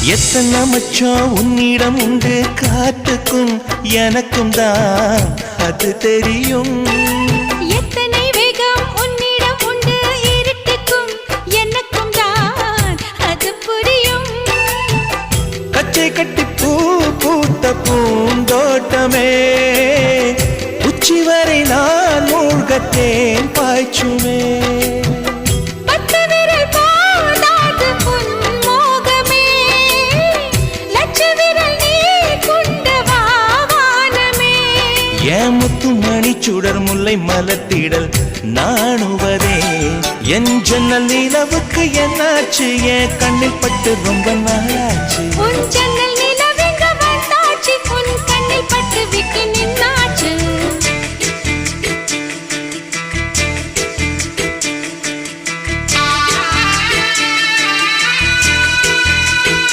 எத்தனை மச்சம் உன்னிடம் உண்டு காத்துக்கும் எனக்கும் தான் அது தெரியும். எத்தனை வேகம் உன்னிடம் உண்டு இருட்டுக்கும் எனக்கும் தான் அது புரியும். கச்சை கட்டி பூ பூத்த பூந்தோட்டமே உச்சி வரை நான் மூழ்கத்தேன் பாய்ச்சுமே. என் முத்துமணி சுடர் முல்லை மலர்த்திடல் நாணுவதே என் ஜன்னல் நிலவுக்கு என்னாச்சு? என் கண்ணில் பட்டு ரொம்ப நாளாச்சு.